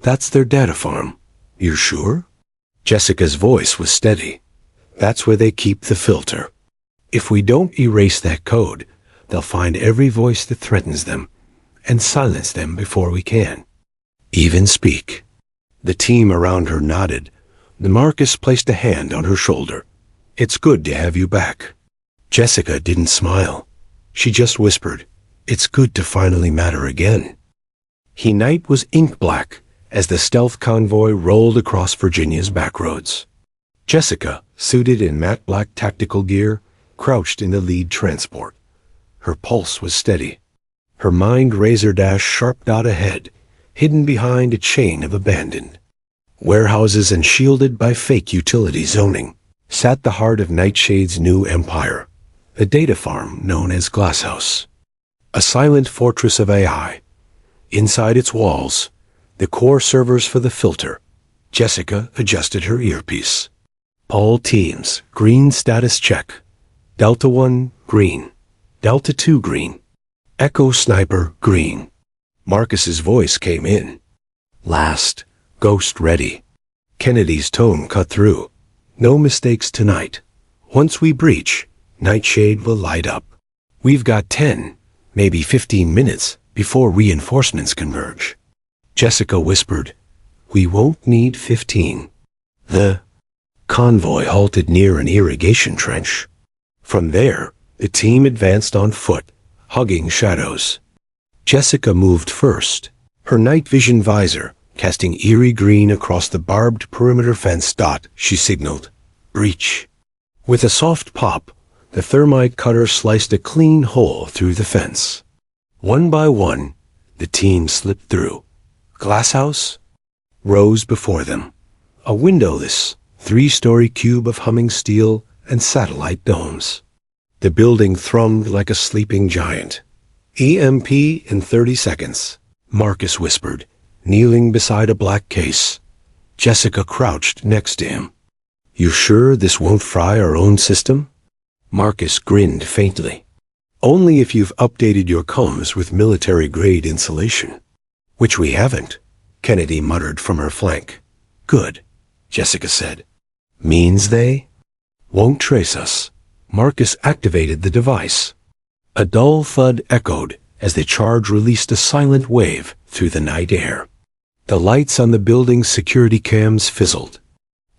A: That's their data farm. You're sure? Jessica's voice was steady. That's where they keep the filter. If we don't erase that code, they'll find every voice that threatens them and silence them before we can. Even speak. The team around her nodded. Marcus placed a hand on her shoulder. It's good to have you back. Jessica didn't smile. She just whispered, it's good to finally matter again. Night was ink black as the stealth convoy rolled across Virginia's backroads. Jessica, suited in matte black tactical gear, crouched in the lead transport. Her pulse was steady. Her mind razor-sharp ahead, hidden behind a chain of abandoned warehouses and shielded by fake utility zoning, sat the heart of Nightshade's new empire, a data farm known as Glasshouse. A silent fortress of AI. Inside its walls, the core servers for the filter. Jessica adjusted her earpiece. All teams, green status check. Delta 1, green. Delta 2, green. Echo Sniper, green. Marcus's voice came in. Last, ghost ready. Kennedy's tone cut through. No mistakes tonight. Once we breach, Nightshade will light up. We've got 10, maybe 15 minutes before reinforcements converge. Jessica whispered, "We won't need 15. The convoy halted near an irrigation trench. From there, the team advanced on foot, hugging shadows. Jessica moved first, her night vision visor casting eerie green across the barbed perimeter fence. She signaled, "Breach." With a soft pop, the thermite cutter sliced a clean hole through the fence. One by one, the team slipped through. Glasshouse rose before them, a windowless, 3-story cube of humming steel and satellite domes. The building thrummed like a sleeping giant. "EMP in 30 seconds, Marcus whispered, kneeling beside a black case. Jessica crouched next to him. "You sure this won't fry our own system?" Marcus grinned faintly. "Only if you've updated your comms with military-grade insulation." "Which we haven't," Kennedy muttered from her flank. "Good," Jessica said. "Means they won't trace us." Marcus activated the device. A dull thud echoed as the charge released a silent wave through the night air. The lights on the building's security cams fizzled.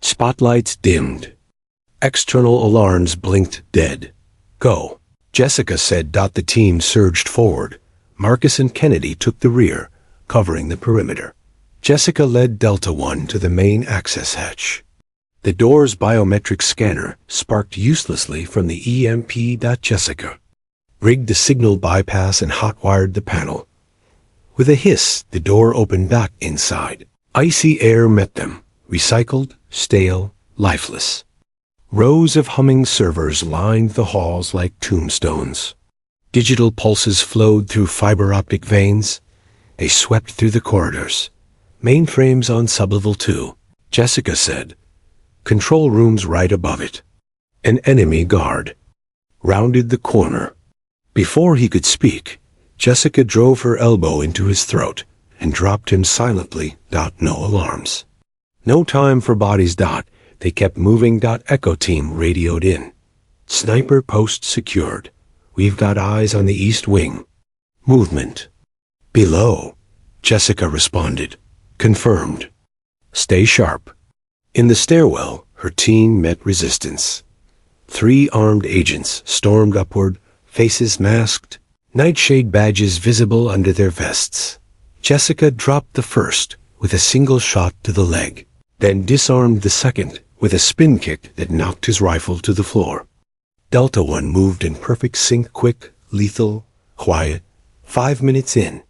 A: Spotlights dimmed. External alarms blinked dead. "Go," Jessica said. The team surged forward. Marcus and Kennedy took the rear, covering the perimeter. Jessica led Delta 1 to the main access hatch. The door's biometric scanner sparked uselessly from the EMP. Jessica rigged a signal bypass and hotwired the panel. With a hiss, the door opened back inside. Icy air met them, recycled, stale, lifeless. Rows of humming servers lined the halls like tombstones. Digital pulses flowed through fiber optic veins. They swept through the corridors. "Mainframes on sublevel 2, Jessica said. "Control rooms right above it." An enemy guard rounded the corner. Before he could speak, Jessica drove her elbow into his throat and dropped him silently. No alarms. No time for bodies. They kept moving. Echo team radioed in. "Sniper post secured. We've got eyes on the east wing. Movement below," Jessica responded. "Confirmed. Stay sharp." In the stairwell, her team met resistance. 3 armed agents stormed upward, faces masked, nightshade badges visible under their vests. Jessica dropped the first with a single shot to the leg, then disarmed the second with a spin kick that knocked his rifle to the floor. Delta 1 moved in perfect sync, quick, lethal, quiet. 5 minutes in,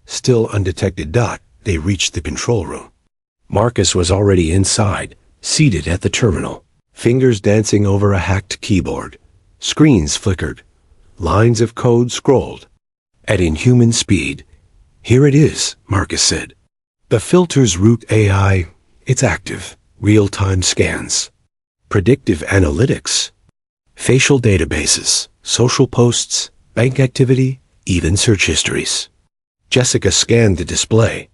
A: still undetected. They reached the control room. Marcus was already inside, seated at the terminal, fingers dancing over a hacked keyboard. Screens flickered. Lines of code scrolled. At inhuman speed. "Here it is," Marcus said. "The filter's root AI. It's active. Real-time scans. Predictive analytics. Facial databases. Social posts. Bank activity. Even search histories." Jessica scanned the display.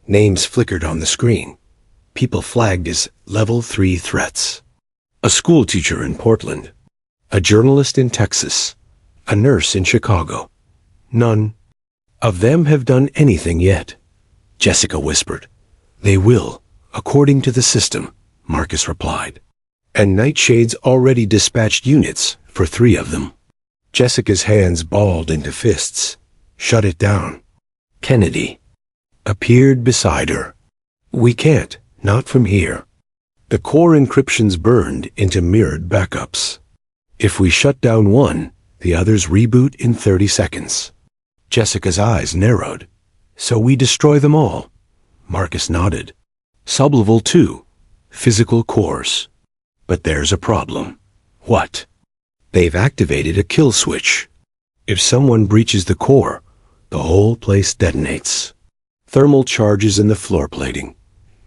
A: Names flickered on the screen. People flagged as Level 3 threats. A schoolteacher in Portland. A journalist in Texas. A nurse in Chicago. None of them have done anything yet, Jessica whispered. "They will, according to the system," Marcus replied. "And Nightshade's already dispatched units for 3 of them." Jessica's hands balled into fists. "Shut it down." Kennedy appeared beside her. "We can't, not from here. The core encryption's burned into mirrored backups. If we shut down one, the others reboot in 30 seconds. Jessica's eyes narrowed. "So we destroy them all?" Marcus nodded. Sublevel 2. Physical cores. But there's a problem. What? They've activated a kill switch. If someone breaches the core, the whole place detonates. Thermal charges in the floor plating.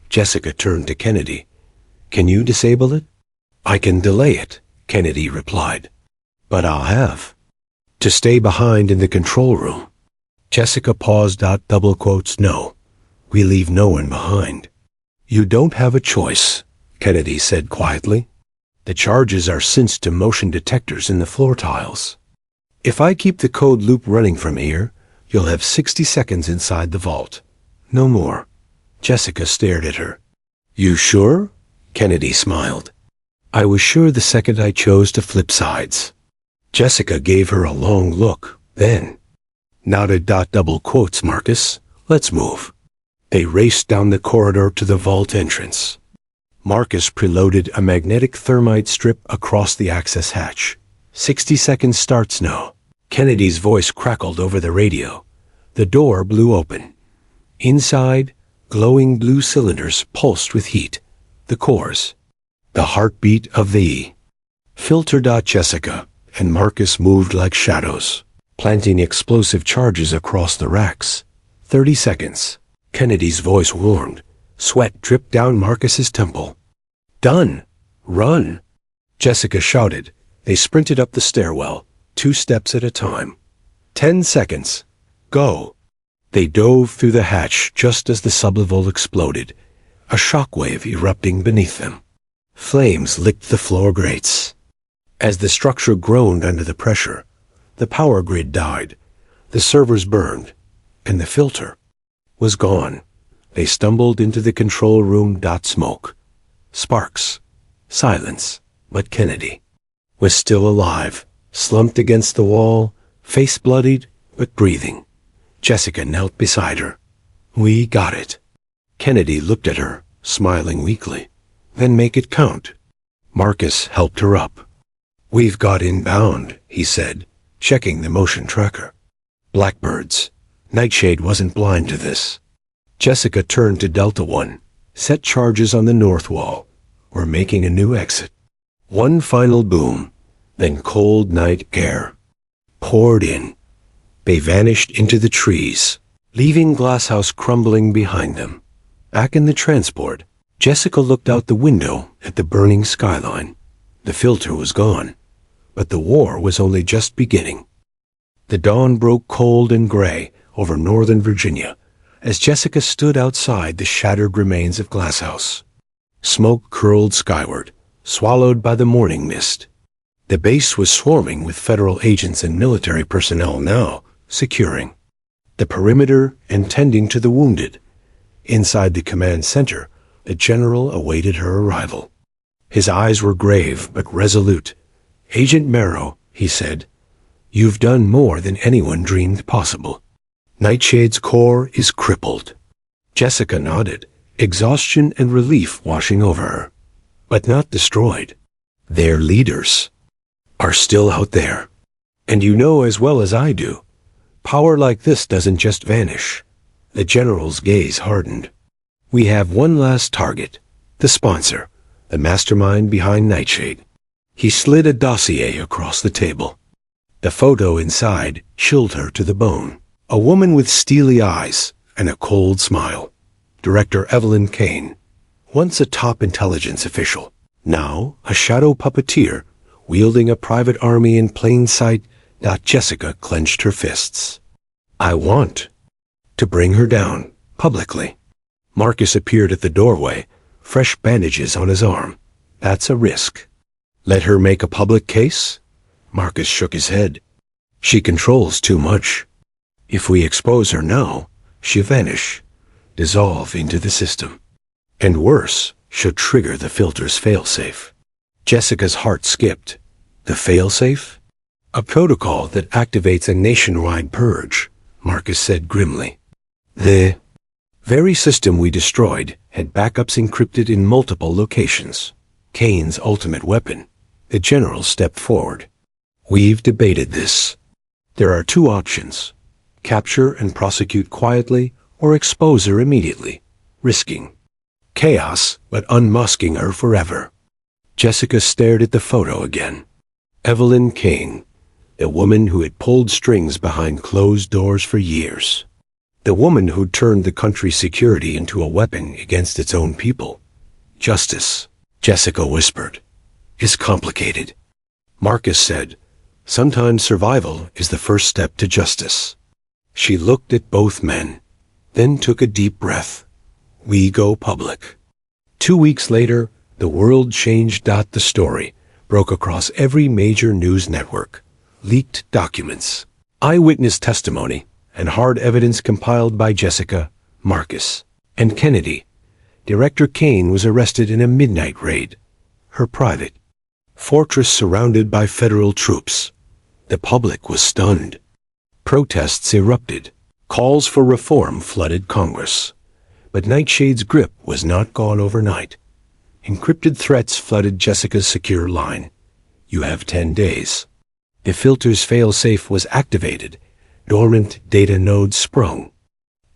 A: Jessica turned to Kennedy. Can you disable it? I can delay it, Kennedy replied. But I'll have to stay behind in the control room. Jessica paused. Double quotes. No. We leave no one behind. You don't have a choice, Kennedy said quietly. The charges are sensed to motion detectors in the floor tiles. If I keep the code loop running from here, you'll have 60 seconds inside the vault. No more. Jessica stared at her. You sure? Kennedy smiled. I was sure the second I chose to flip sides. Jessica gave her a long look, then nodded. Double quotes, Marcus. Let's move. They raced down the corridor to the vault entrance. Marcus preloaded a magnetic thermite strip across the access hatch. 60 seconds starts now. Kennedy's voice crackled over the radio. The door blew open. Inside, glowing blue cylinders pulsed with heat. The cores. The heartbeat of the filter. Jessica and Marcus moved like shadows, planting explosive charges across the racks. 30 seconds. Kennedy's voice warned. Sweat dripped down Marcus's temple. Done. Run. Jessica shouted. They sprinted up the stairwell, 2 steps at a time. 10 seconds. Go. They dove through the hatch just as the sublevel exploded, a shockwave erupting beneath them. Flames licked the floor grates. As the structure groaned under the pressure, the power grid died, the servers burned, and the filter was gone. They stumbled into the control room. Smoke. Sparks. Silence. But Kennedy was still alive, slumped against the wall, face bloodied, but breathing. Jessica knelt beside her. We got it. Kennedy looked at her, smiling weakly. Then make it count. Marcus helped her up. We've got inbound, he said, checking the motion tracker. Blackbirds. Nightshade wasn't blind to this. Jessica turned to Delta One. Set charges on the north wall. We're making a new exit. One final boom. Then cold night air poured in. They vanished into the trees, leaving Glasshouse crumbling behind them. Back in the transport, Jessica looked out the window at the burning skyline. The filter was gone, but the war was only just beginning. The dawn broke cold and gray over northern Virginia as Jessica stood outside the shattered remains of Glasshouse. Smoke curled skyward, swallowed by the morning mist. The base was swarming with federal agents and military personnel now, securing the perimeter and tending to the wounded. Inside the command center, the general awaited her arrival. His eyes were grave but resolute. Agent Marrow, he said, you've done more than anyone dreamed possible. Nightshade's core is crippled. Jessica nodded, exhaustion and relief washing over her. But not destroyed. Their leaders are still out there. And you know as well as I do, power like this doesn't just vanish. The general's gaze hardened. We have one last target, the sponsor, the mastermind behind Nightshade. He slid a dossier across the table. The photo inside chilled her to the bone. A woman with steely eyes and a cold smile. Director Evelyn Kane, once a top intelligence official, now a shadow puppeteer, wielding a private army in plain sight. Jessica clenched her fists. I want to bring her down, publicly. Marcus appeared at the doorway, fresh bandages on his arm. That's a risk. Let her make a public case? Marcus shook his head. She controls too much. If we expose her now, she'll vanish, dissolve into the system. And worse, she'll trigger the filter's failsafe. Jessica's heart skipped. The failsafe? A protocol that activates a nationwide purge, Marcus said grimly. The very system we destroyed had backups encrypted in multiple locations. Kane's ultimate weapon. The general stepped forward. We've debated this. There are 2 options. Capture and prosecute quietly or expose her immediately. risking chaos, but unmasking her forever. Jessica stared at the photo again. Evelyn Kane, the woman who had pulled strings behind closed doors for years. The woman who'd turned the country's security into a weapon against its own people. Justice, Jessica whispered, is complicated. Marcus said, sometimes survival is the first step to justice. She looked at both men, then took a deep breath. We go public. 2 weeks later, the world changed. The story broke across every major news network. Leaked documents, eyewitness testimony, and hard evidence compiled by Jessica, Marcus, and Kennedy. Director Kane was arrested in a midnight raid. Her private fortress surrounded by federal troops. The public was stunned. Protests erupted. Calls for reform flooded Congress. But Nightshade's grip was not gone overnight. Encrypted threats flooded Jessica's secure line. You have 10 days. The filter's fail-safe was activated. Dormant data nodes sprung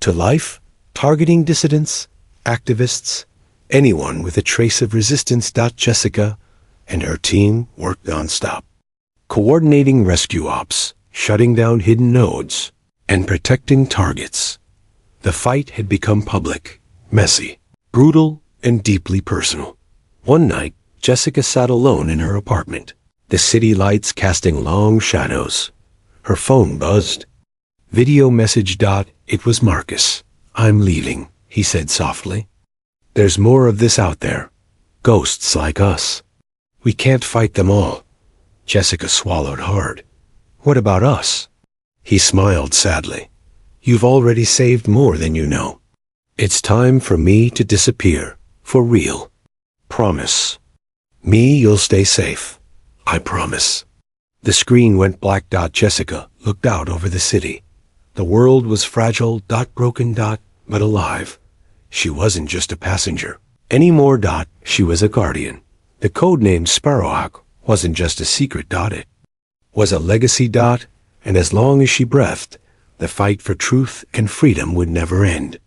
A: to life, targeting dissidents, activists, anyone with a trace of resistance. Jessica and her team worked nonstop, coordinating rescue ops, shutting down hidden nodes, and protecting targets. The fight had become public, messy, brutal, and deeply personal. One night, Jessica sat alone in her apartment, the city lights casting long shadows. Her phone buzzed. Video message. It was Marcus. I'm leaving, he said softly. There's more of this out there. Ghosts like us. We can't fight them all. Jessica swallowed hard. What about us? He smiled sadly. You've already saved more than you know. It's time for me to disappear. For real. Promise. Me, you'll stay safe. I promise. The screen went black. Jessica looked out over the city. The world was fragile. Broken. But alive. She wasn't just a passenger anymore. She was a guardian. The codename Sparrowhawk wasn't just a secret. It was a legacy. And as long as she breathed, the fight for truth and freedom would never end.